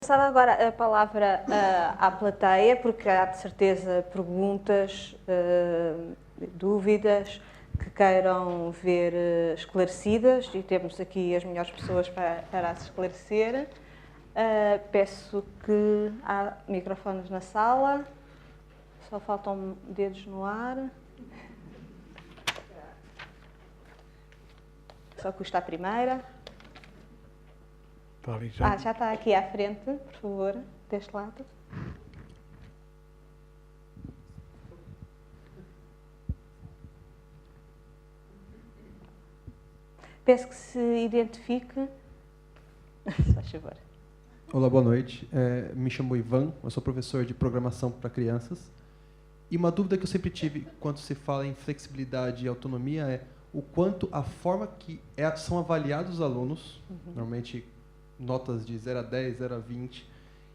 passava agora a palavra à plateia, porque há de certeza perguntas, dúvidas que queiram ver esclarecidas e temos aqui as melhores pessoas para as esclarecer. Peço que há microfones na sala, só faltam dedos no ar. Só custa a primeira. Já está aqui à frente, por favor, deste lado. Peço que se identifique. Se faz favor. Olá, boa noite. Me chamo Ivan, eu sou professor de programação para crianças. E uma dúvida que eu sempre tive quando se fala em flexibilidade e autonomia é o quanto a forma que são avaliados os alunos, normalmente notas de 0 a 10, 0 a 20,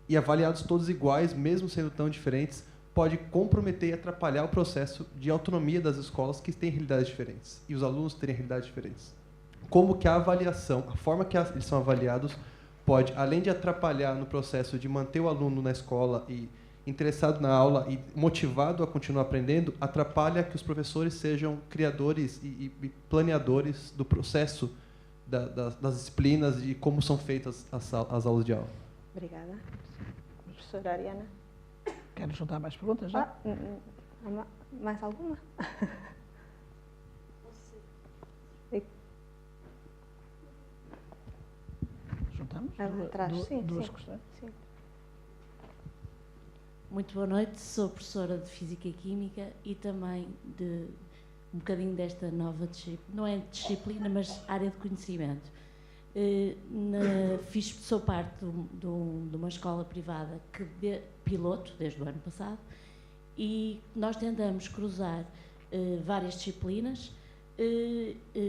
e avaliados todos iguais, mesmo sendo tão diferentes, pode comprometer e atrapalhar o processo de autonomia das escolas que têm realidades diferentes, e os alunos terem realidades diferentes. Como que a avaliação, a forma que eles são avaliados, pode, além de atrapalhar no processo de manter o aluno na escola e interessado na aula e motivado a continuar aprendendo, atrapalha que os professores sejam criadores e planeadores do processo das disciplinas e como são feitas as aulas de aula. Obrigada. Professora Ariana. Quero juntar mais perguntas já? Mais alguma? Juntamos? Duas questões? Sim. Muito boa noite, sou professora de Física e Química e também de um bocadinho desta nova disciplina, não é disciplina, mas área de conhecimento. Sou parte de uma escola privada piloto, desde o ano passado, e nós tentamos cruzar várias disciplinas,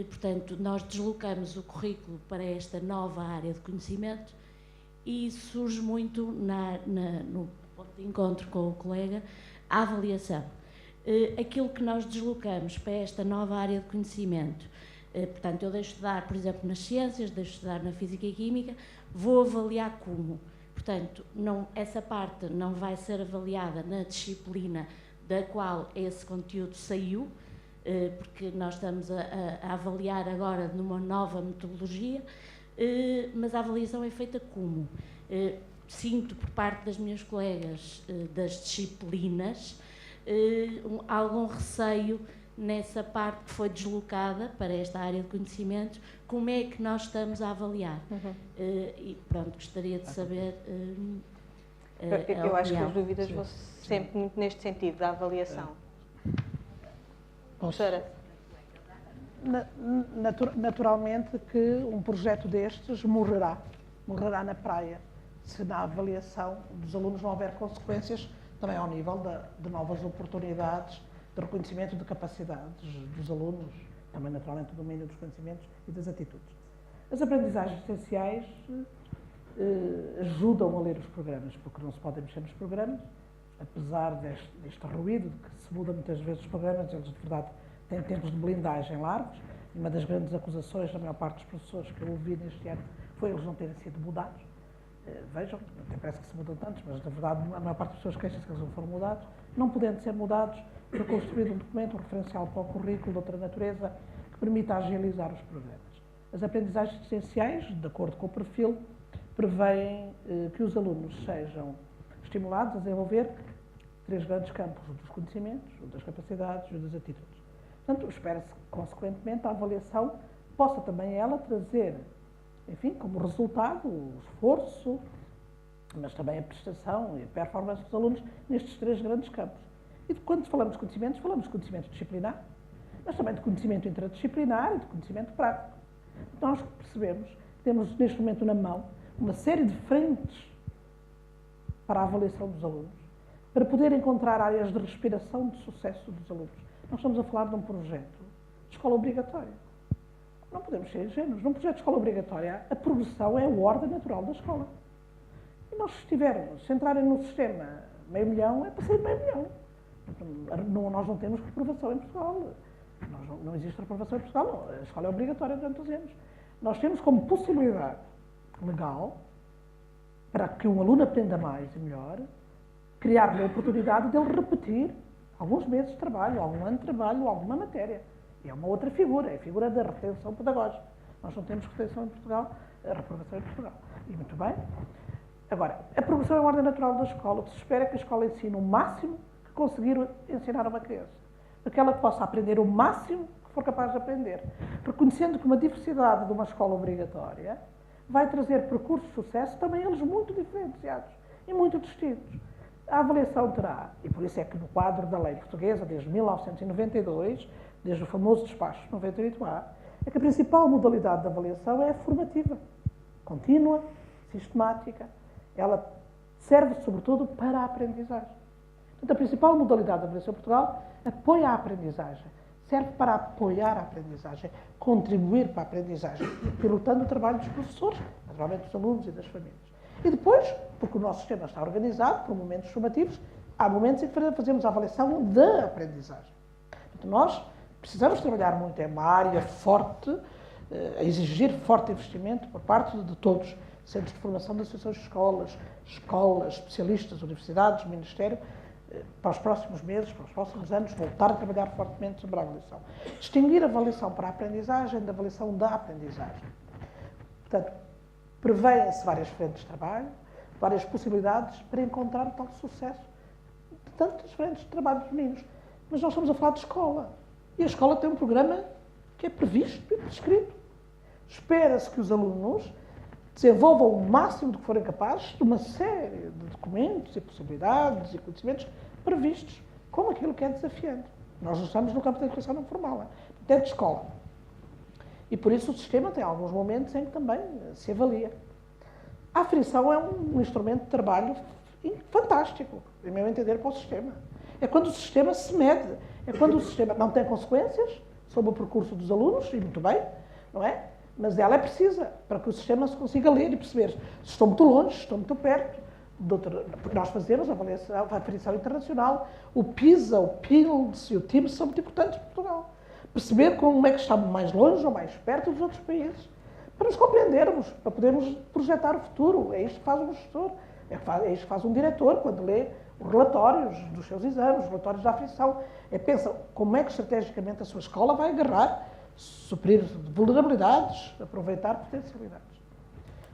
portanto, nós deslocamos o currículo para esta nova área de conhecimento e surge muito no ponto de encontro com o colega, a avaliação. Aquilo que nós deslocamos para esta nova área de conhecimento, portanto, eu deixo de estudar, por exemplo, nas ciências, deixo de estudar na Física e Química, vou avaliar como. Portanto, essa parte não vai ser avaliada na disciplina da qual esse conteúdo saiu, porque nós estamos a avaliar agora numa nova metodologia, mas a avaliação é feita como? Sinto por parte das minhas colegas das disciplinas algum receio nessa parte que foi deslocada para esta área de conhecimento, como é que nós estamos a avaliar. E pronto, gostaria de saber eu acho que as dúvidas vão sempre muito neste sentido, da avaliação. Professora? Naturalmente que um projeto destes morrerá na praia, se na avaliação dos alunos não houver consequências também ao nível de novas oportunidades de reconhecimento de capacidades dos alunos, também naturalmente do domínio dos conhecimentos e das atitudes. As aprendizagens essenciais ajudam a ler os programas, porque não se pode mexer nos programas, apesar deste ruído de que se muda muitas vezes os programas, eles de verdade têm tempos de blindagem largos. Uma das grandes acusações da maior parte dos professores que eu ouvi neste ano foi eles não terem sido mudados. Vejam, até parece que se mudam tantos, mas na verdade a maior parte das pessoas queixam-se que eles não foram mudados. Não podendo ser mudados, foi construído um documento, um referencial para o currículo de outra natureza, que permita agilizar os programas. As aprendizagens essenciais, de acordo com o perfil, prevêem que os alunos sejam estimulados a desenvolver 3 grandes campos, o dos conhecimentos, o das capacidades e o das atitudes. Portanto, espera-se que, consequentemente, a avaliação possa também ela trazer, enfim, como resultado, o esforço, mas também a prestação e a performance dos alunos nestes 3 grandes campos. E quando falamos de conhecimento disciplinar, mas também de conhecimento interdisciplinar e de conhecimento prático. Nós percebemos que temos neste momento na mão uma série de frentes para a avaliação dos alunos, para poder encontrar áreas de respiração de sucesso dos alunos. Nós estamos a falar de um projeto de escola obrigatória. Não podemos ser ingênuos. Num projeto de escola obrigatória, a progressão é a ordem natural da escola. E nós, se entrarem no sistema meio milhão, é para sair meio milhão. Nós não temos reprovação em Portugal. Não existe reprovação em Portugal. A escola é obrigatória durante os anos. Nós temos como possibilidade legal para que um aluno aprenda mais e melhor, criar-lhe a oportunidade de ele repetir alguns meses de trabalho, algum ano de trabalho, alguma matéria. E é uma outra figura, é a figura da retenção pedagógica. Nós não temos retenção em Portugal, a reprovação em Portugal. E muito bem. Agora, a progressão é uma ordem natural da escola. O que se espera é que a escola ensine o máximo que conseguir ensinar a uma criança. Para que ela possa aprender o máximo que for capaz de aprender. Reconhecendo que uma diversidade de uma escola obrigatória vai trazer percursos de sucesso, também eles muito diferenciados e muito distintos. A avaliação terá, e por isso é que no quadro da lei portuguesa, desde 1992, desde o famoso despacho 98A, é que a principal modalidade de avaliação é a formativa, contínua, sistemática. Ela serve, sobretudo, para a aprendizagem. Portanto, a principal modalidade de avaliação em Portugal apoia a aprendizagem, serve para apoiar a aprendizagem, contribuir para a aprendizagem, pilotando o trabalho dos professores, naturalmente dos alunos e das famílias. E depois, porque o nosso sistema está organizado por momentos formativos, há momentos em que fazemos a avaliação da aprendizagem. Portanto, nós precisamos trabalhar muito, é uma área forte, a exigir forte investimento por parte de todos, centros de formação das associações de escolas, especialistas, universidades, Ministério, para os próximos meses, para os próximos anos, voltar a trabalhar fortemente sobre a avaliação. Distinguir a avaliação para a aprendizagem da avaliação da aprendizagem. Portanto, prevêem-se várias frentes de trabalho, várias possibilidades para encontrar o tal sucesso de tantas frentes de trabalho dos meninos. Mas nós estamos a falar de escola. E a escola tem um programa que é previsto e prescrito. Espera-se que os alunos desenvolvam o máximo do que forem capazes de uma série de documentos e possibilidades e conhecimentos previstos, como aquilo que é desafiante. Nós estamos no campo da educação não formal, até de escola. E por isso o sistema tem alguns momentos em que também se avalia. A aferição é um instrumento de trabalho fantástico, em meu entender, para o sistema. É quando o sistema se mede, é quando o sistema não tem consequências sobre o percurso dos alunos, e muito bem, não é? Mas ela é precisa para que o sistema se consiga ler e perceber se estou muito longe, se estou muito perto. Porque nós fazemos a aferição internacional, o PISA, o PILS e o TIMSS são muito importantes para Portugal. Perceber como é que estamos mais longe ou mais perto dos outros países, para nos compreendermos, para podermos projetar o futuro. É isto que faz um gestor, é isto que faz um diretor quando lê os relatórios dos seus exames, os relatórios da aferição. Pensa como é que estrategicamente a sua escola vai agarrar, suprir vulnerabilidades, aproveitar potencialidades.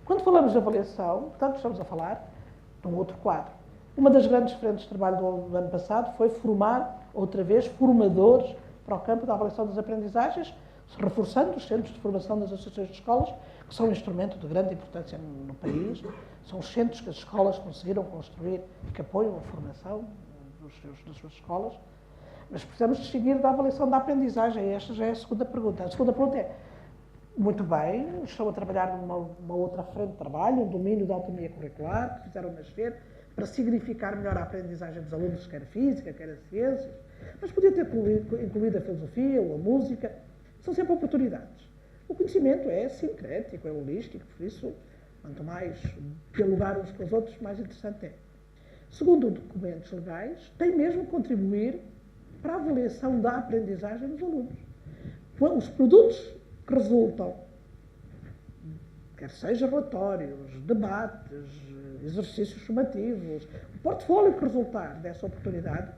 Quando falamos de avaliação, portanto, estamos a falar de um outro quadro. Uma das grandes frentes de trabalho do ano passado foi formar, outra vez, formadores para o campo da avaliação das aprendizagens, reforçando os centros de formação das associações de escolas, que são um instrumento de grande importância no país, são os centros que as escolas conseguiram construir e que apoiam a formação das suas escolas. Mas precisamos distinguir da avaliação da aprendizagem. Esta já é a segunda pergunta. A segunda pergunta é, muito bem, estão a trabalhar numa outra frente de trabalho, um domínio da autonomia curricular, que fizeram nascer para significar melhor a aprendizagem dos alunos, quer a física, quer as ciências. Mas podia ter incluído a filosofia ou a música. São sempre oportunidades. O conhecimento é sincrético, é holístico, por isso, quanto mais dialogar uns com os outros, mais interessante é. Segundo documentos legais, tem mesmo que contribuir para a avaliação da aprendizagem dos alunos. Os produtos que resultam, quer seja relatórios, debates, exercícios formativos, o portfólio que resultar dessa oportunidade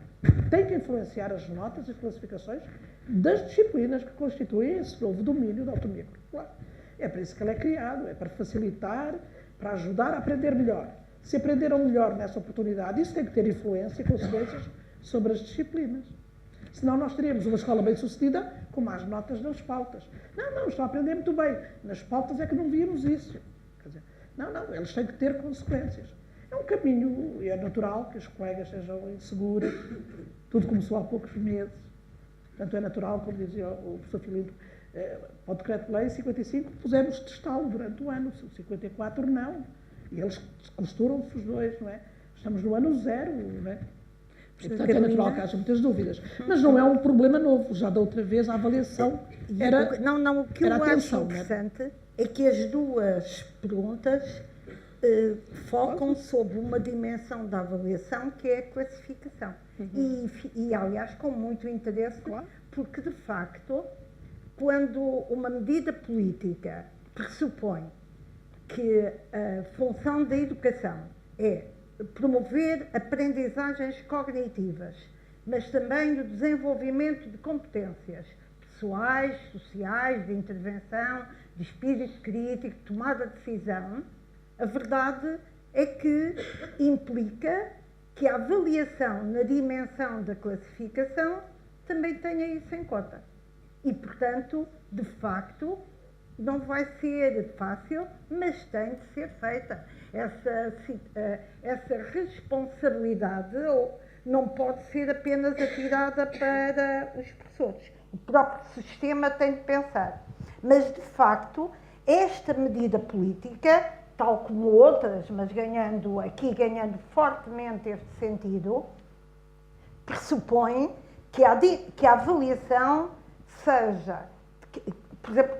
tem que influenciar as notas e classificações das disciplinas que constituem esse novo domínio da autonomia curricular. É para isso que ele é criado, é para facilitar, para ajudar a aprender melhor. Se aprenderam melhor nessa oportunidade, isso tem que ter influência e consequências sobre as disciplinas. Senão nós teríamos uma escola bem-sucedida com más notas nas pautas. Não, estão a aprender muito bem. Nas pautas é que não víamos isso. Quer dizer, não, eles têm que ter consequências. É um caminho, e é natural que os colegas sejam inseguros. Tudo começou há poucos meses. Portanto, é natural, como dizia o professor Filipe, para o decreto-lei 55, pusemos testá-lo durante o ano, 54 não. E eles costuram-se os dois, não é? Estamos no ano 0, não é? E, portanto, é natural que haja muitas dúvidas. Mas não é um problema novo. Já da outra vez a avaliação era o que eu acho interessante é que as duas perguntas focam sobre uma dimensão da avaliação que é a classificação. E, aliás, com muito interesse, porque, de facto, quando uma medida política pressupõe que a função da educação é promover aprendizagens cognitivas, mas também o desenvolvimento de competências pessoais, sociais, de intervenção, de espírito crítico, de tomada de decisão, a verdade é que implica que a avaliação na dimensão da classificação também tenha isso em conta. E, portanto, de facto, não vai ser fácil, mas tem de ser feita. Essa responsabilidade não pode ser apenas atirada para os professores. O próprio sistema tem de pensar. Mas, de facto, esta medida política, tal como outras, mas ganhando fortemente este sentido, pressupõe que a avaliação seja, por exemplo,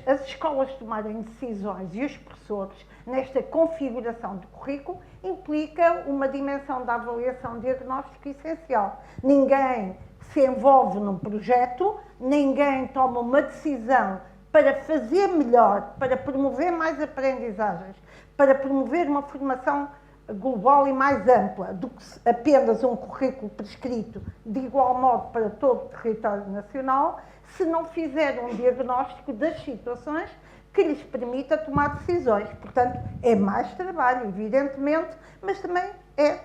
as escolas tomarem decisões e os professores, nesta configuração do currículo, implica uma dimensão da avaliação diagnóstica essencial. Ninguém se envolve num projeto, ninguém toma uma decisão para fazer melhor, para promover mais aprendizagens, para promover uma formação global e mais ampla do que apenas um currículo prescrito de igual modo para todo o território nacional, se não fizer um diagnóstico das situações que lhes permita tomar decisões. Portanto, é mais trabalho, evidentemente, mas também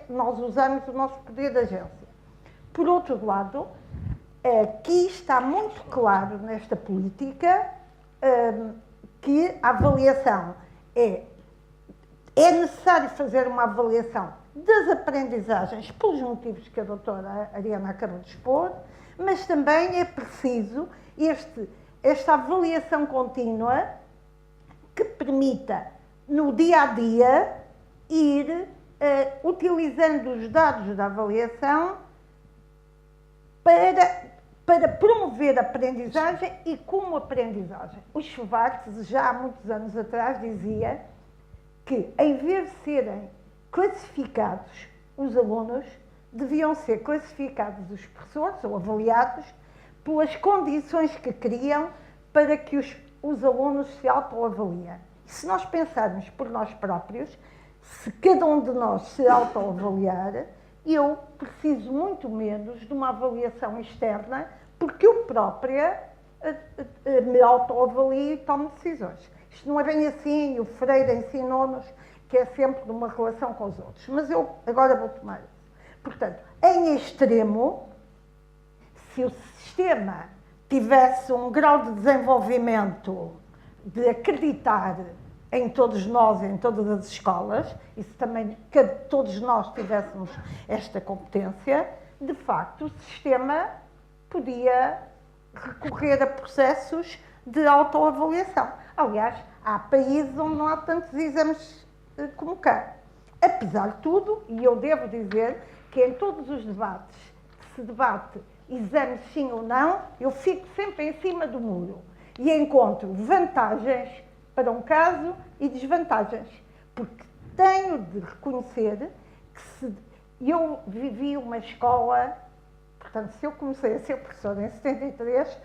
nós usamos o nosso poder de agência. Por outro lado, aqui está muito claro nesta política que a avaliação é necessário fazer uma avaliação das aprendizagens pelos motivos que a doutora Ariana acabou de expor, mas também é preciso esta avaliação contínua que permita, no dia-a-dia, ir utilizando os dados da avaliação para promover a aprendizagem e como aprendizagem. O Schwartz, já há muitos anos atrás, dizia que, em vez de serem classificados os alunos, deviam ser classificados os professores ou avaliados pelas condições que criam para que os alunos se autoavaliem. Se nós pensarmos por nós próprios, se cada um de nós se autoavaliar, eu preciso muito menos de uma avaliação externa, porque eu própria me autoavalio e tomo decisões. Isto não é bem assim, o Freire ensinou-nos que é sempre numa relação com os outros. Mas eu agora vou tomar isso. Portanto, em extremo, se o sistema tivesse um grau de desenvolvimento de acreditar em todos nós, em todas as escolas, e se também todos nós tivéssemos esta competência, de facto o sistema podia recorrer a processos de autoavaliação. Aliás, há países onde não há tantos exames como cá. Apesar de tudo, e eu devo dizer que em todos os debates que se debate exames sim ou não, eu fico sempre em cima do muro e encontro vantagens para um caso e desvantagens, porque tenho de reconhecer que eu vivi uma escola, portanto, se eu comecei a ser professora em 73,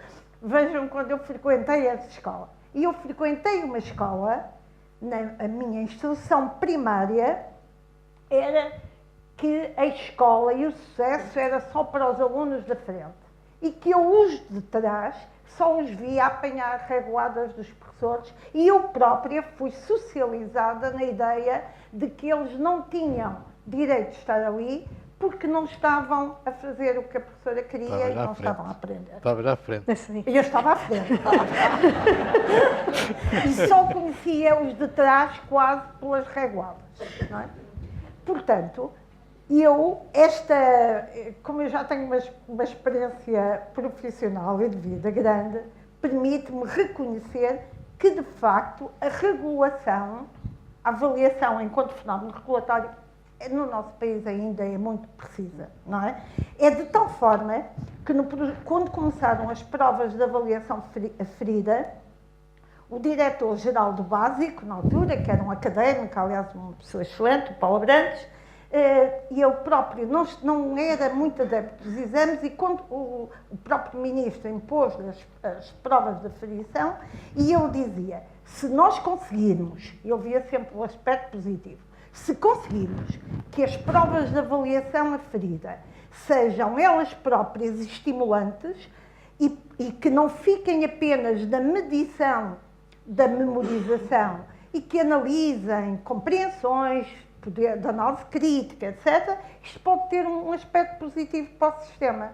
vejam quando eu frequentei essa escola. E eu frequentei uma escola, a minha instrução primária era que a escola e o sucesso era só para os alunos da frente e que eu os de trás só os via apanhar reguadas dos professores e eu própria fui socializada na ideia de que eles não tinham direito de estar ali porque não estavam a fazer o que a professora queria e não estavam a aprender. Estava à frente. Eu estava à frente. E só conhecia os de trás quase pelas reguadas. Não é? Portanto, como eu já tenho uma experiência profissional e de vida grande, permite-me reconhecer que, de facto, a regulação, a avaliação enquanto fenómeno regulatório, no nosso país ainda é muito precisa, não é? É de tal forma que, quando começaram as provas de avaliação aferida, o diretor-geral do Básico, na altura, que era um académico, aliás, uma pessoa excelente, o Paulo Abrantes, e eu próprio não era muito adepto dos exames e quando o próprio ministro impôs as provas de aferição, e eu dizia, Se nós conseguirmos, eu via sempre o aspecto positivo, se conseguirmos que as provas de avaliação aferida sejam elas próprias estimulantes e que não fiquem apenas na medição da memorização e que analisem compreensões, poder de análise crítica, etc., isto pode ter um aspecto positivo para o sistema.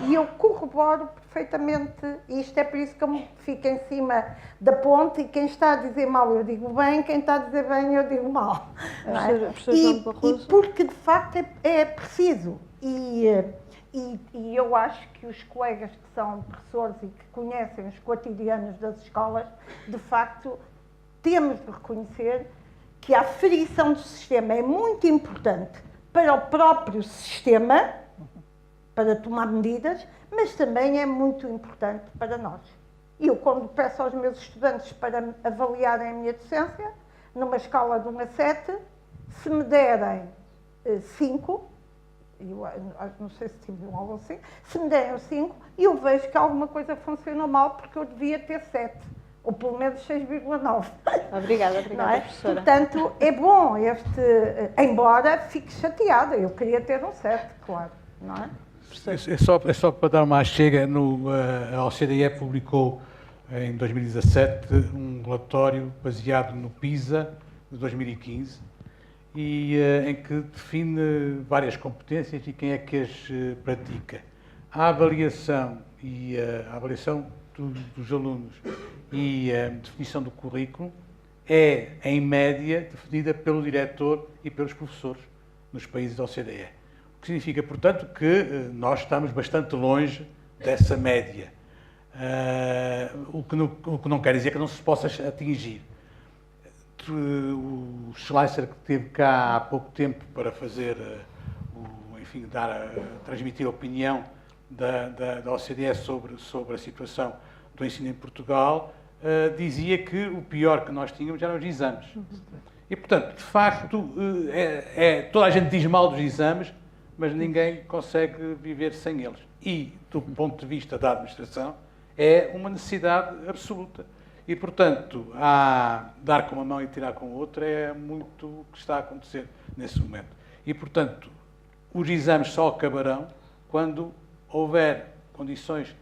E eu corroboro perfeitamente isto, é por isso que eu fico em cima da ponte e quem está a dizer mal eu digo bem, quem está a dizer bem eu digo mal. Não é? E porque de facto é preciso. E eu acho que os colegas que são professores e que conhecem os cotidianos das escolas, de facto, temos de reconhecer que a aferição do sistema é muito importante para o próprio sistema, para tomar medidas, mas também é muito importante para nós. E eu, quando peço aos meus estudantes para avaliarem a minha docência, numa escala de 1 a 7, se me derem 5, eu não sei se tive um ou 5, se me derem 5, eu vejo que alguma coisa funcionou mal porque eu devia ter 7, ou pelo menos 6,9. Obrigada, é? professora. Portanto, é bom embora fique chateada, eu queria ter um 7, claro, não é? É só para dar uma chega, a OCDE publicou em 2017 um relatório baseado no PISA de 2015 e em que define várias competências e quem é que as pratica. A avaliação dos alunos e a definição do currículo é, em média, definida pelo diretor e pelos professores nos países da OCDE. O que significa, portanto, que nós estamos bastante longe dessa média. O que não quer dizer que não se possa atingir. O Schleicher, que esteve cá há pouco tempo para fazer, transmitir a opinião da OCDE sobre a situação do ensino em Portugal, dizia que o pior que nós tínhamos eram os exames. E, portanto, de facto, toda a gente diz mal dos exames, mas ninguém consegue viver sem eles. E, do ponto de vista da administração, é uma necessidade absoluta. E, portanto, dar com uma mão e tirar com a outra é muito o que está a acontecer nesse momento. E, portanto, os exames só acabarão quando houver condições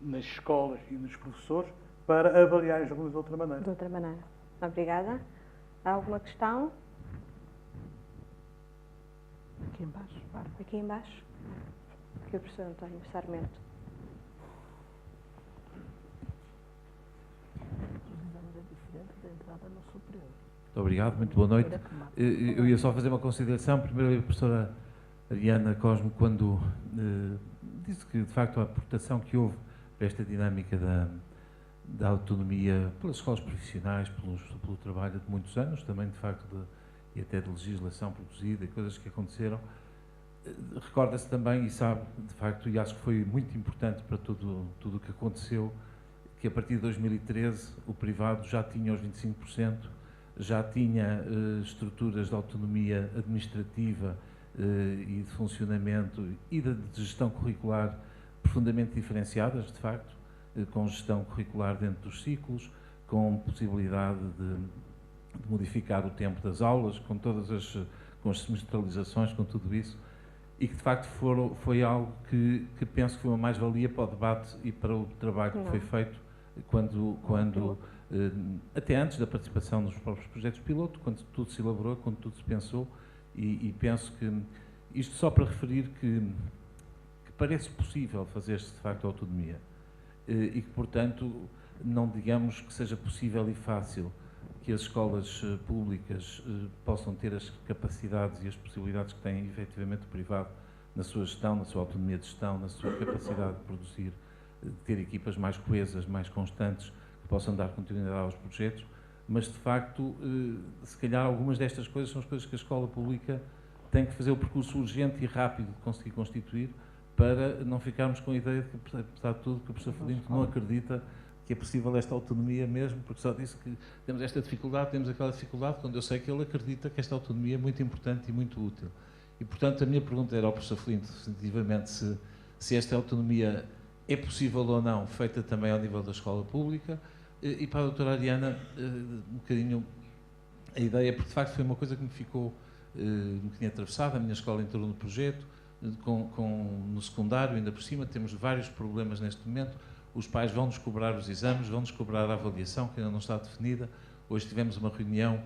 nas escolas e nos professores para avaliar os alunos de outra maneira. De outra maneira. Obrigada. Há alguma questão? Aqui embaixo, Bárbara. Aqui embaixo. Aqui o professor António Sarmento. Muito obrigado, muito boa noite. Eu ia só fazer uma consideração. Primeiro, a professora Ariana Cosmo, quando disse que, de facto, a aportação que houve para esta dinâmica da autonomia pelas escolas profissionais, pelo trabalho de muitos anos, também, de facto, e até de legislação produzida e coisas que aconteceram, recorda-se também e sabe, de facto, e acho que foi muito importante para tudo o que aconteceu, que a partir de 2013 o privado já tinha os 25%, já tinha estruturas de autonomia administrativa e de funcionamento e de gestão curricular profundamente diferenciadas, de facto, com gestão curricular dentro dos ciclos, com possibilidade de modificar o tempo das aulas, com as semestralizações, com tudo isso, e que de facto foi algo que penso que foi uma mais-valia para o debate e para o trabalho que foi feito quando até antes da participação nos próprios projetos piloto, quando tudo se elaborou, quando tudo se pensou, e penso que isto só para referir que parece possível fazer-se de facto autonomia e que, portanto, não digamos que seja possível e fácil que as escolas públicas possam ter as capacidades e as possibilidades que tem efetivamente o privado na sua gestão, na sua autonomia de gestão, na sua capacidade de produzir, de ter equipas mais coesas, mais constantes, que possam dar continuidade aos projetos, mas de facto, se calhar algumas destas coisas são as coisas que a escola pública tem que fazer o percurso urgente e rápido de conseguir constituir para não ficarmos com a ideia de que, apesar de tudo, que o professor Felinto não acredita que é possível esta autonomia mesmo, porque só disse que temos esta dificuldade, temos aquela dificuldade, quando eu sei que ele acredita que esta autonomia é muito importante e muito útil. E, portanto, a minha pergunta era ao professor Felinto, definitivamente, se esta autonomia é possível ou não, feita também ao nível da escola pública, E para a doutora Ariana, um bocadinho a ideia, porque de facto foi uma coisa que me ficou um bocadinho atravessada. A minha escola entrou no projeto, no secundário, ainda por cima, temos vários problemas neste momento. Os pais vão-nos cobrar os exames, vão-nos cobrar a avaliação, que ainda não está definida. Hoje tivemos uma reunião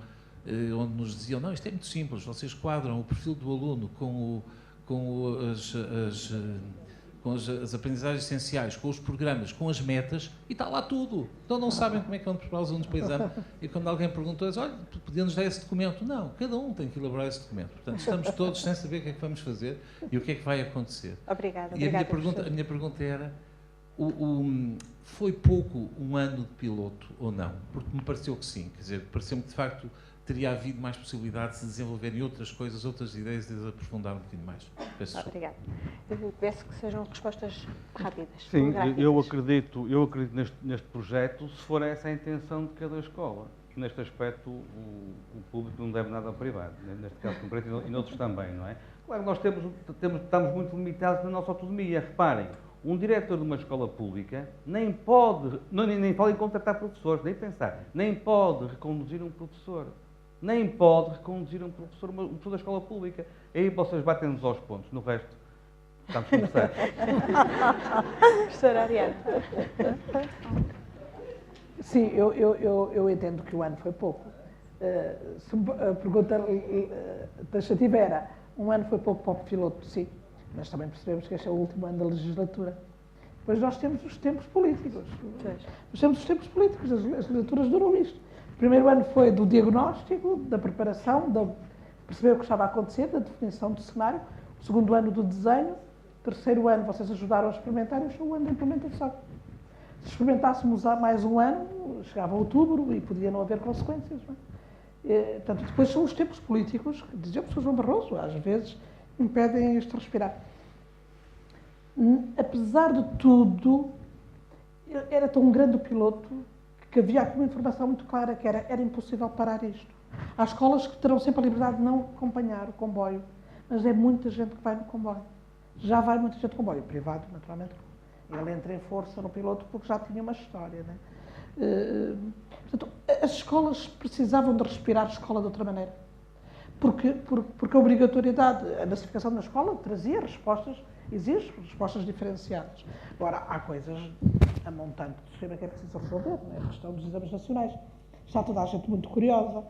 onde nos diziam, não, isto é muito simples, vocês quadram o perfil do aluno com as aprendizagens essenciais, com os programas, com as metas, e está lá tudo. Então não sabem como é que vão preparar os alunos para o exame. E quando alguém perguntou, olha, podia-nos dar esse documento? Não, cada um tem que elaborar esse documento. Portanto, estamos todos sem saber o que é que vamos fazer e o que é que vai acontecer. Obrigada. E a minha pergunta era, foi pouco um ano de piloto ou não? Porque me pareceu que sim. Quer dizer, pareceu-me que de facto teria havido mais possibilidade de se desenvolverem outras coisas, outras ideias, de aprofundar um bocadinho mais. Obrigada. Eu peço que sejam respostas rápidas. Sim, eu acredito neste projeto, se for essa a intenção de cada escola. Neste aspecto, o público não deve nada ao privado, neste caso concreto e noutros também, não é? Claro, nós estamos muito limitados na nossa autonomia. Reparem, um diretor de uma escola pública nem pode contratar professores, nem pensar, nem pode reconduzir um professor. Nem pode reconduzir um professor da escola pública. Aí vocês batem-nos aos pontos, no resto estamos conversados. Professora Ariana. Sim, eu entendo que o ano foi pouco. Se a pergunta taxativa era, um ano foi pouco para o piloto, sim, mas também percebemos que este é o último ano da legislatura. Depois nós temos os tempos políticos. Nós temos os tempos políticos, as legislaturas duram isto. O primeiro ano foi do diagnóstico, da preparação, de perceber o que estava a acontecer, da definição do cenário. O segundo ano do desenho. O terceiro ano vocês ajudaram a experimentar e o segundo ano da implementação. Se experimentássemos há mais um ano, chegava a outubro e podia não haver consequências. Não é? Portanto, depois são os tempos políticos, que dizia o professor João Barroso, às vezes impedem este respirar. Apesar de tudo, era tão grande o piloto que havia aqui uma informação muito clara, que era impossível parar isto. Há escolas que terão sempre a liberdade de não acompanhar o comboio, mas é muita gente que vai no comboio. Já vai muita gente no comboio, privado, naturalmente. Ele entra em força no piloto porque já tinha uma história. Né? Portanto, as escolas precisavam de respirar a escola de outra maneira. Porque a obrigatoriedade, a massificação da escola trazia respostas, exige respostas diferenciadas. Agora, há coisas a montante do sistema que é preciso resolver, né? A questão dos exames nacionais. Está toda a gente muito curiosa.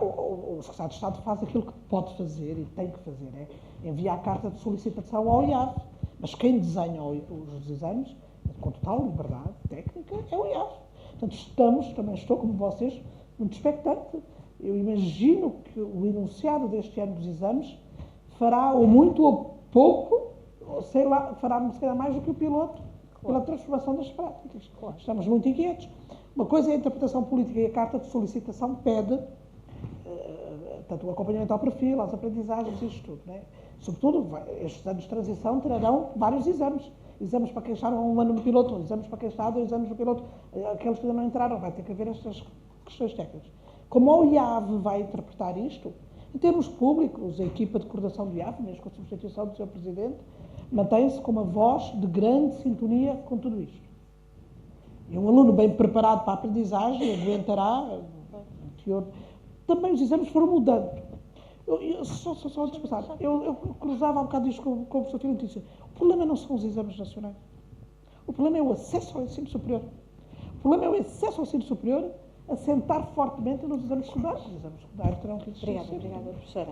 O Secretário de Estado faz aquilo que pode fazer e tem que fazer, é enviar a carta de solicitação ao IAV. Mas quem desenha os exames, com total liberdade técnica, é o IAV. Portanto, também estou como vocês, muito expectante. Eu imagino que o enunciado deste ano dos exames fará ou muito ou pouco, ou sei lá, fará se calhar mais do que o piloto, pela transformação das práticas. Claro. Estamos muito inquietos. Uma coisa é a interpretação política e a carta de solicitação pede, tanto o acompanhamento ao perfil, às aprendizagens, isto tudo. Né? Sobretudo, estes anos de transição trarão vários exames. Exames para quem está um ano no piloto, exames para quem está há 2 anos no piloto, aqueles que ainda não entraram, vai ter que haver estas questões técnicas. Como o IAV vai interpretar isto, em termos públicos, a equipa de coordenação do IAV, mesmo com a substituição do Sr. Presidente, mantém-se com uma voz de grande sintonia com tudo isto. E um aluno bem preparado para a aprendizagem aguentará. Também os exames foram mudando. Só antes de passar, eu cruzava um bocado isto com o professor Filipe e disse, o problema não são os exames nacionais. O problema é o acesso ao ensino superior. O problema é o acesso ao ensino superior assentar fortemente nos exames secundários. Os exames secundários terão que existir. Obrigada, professora.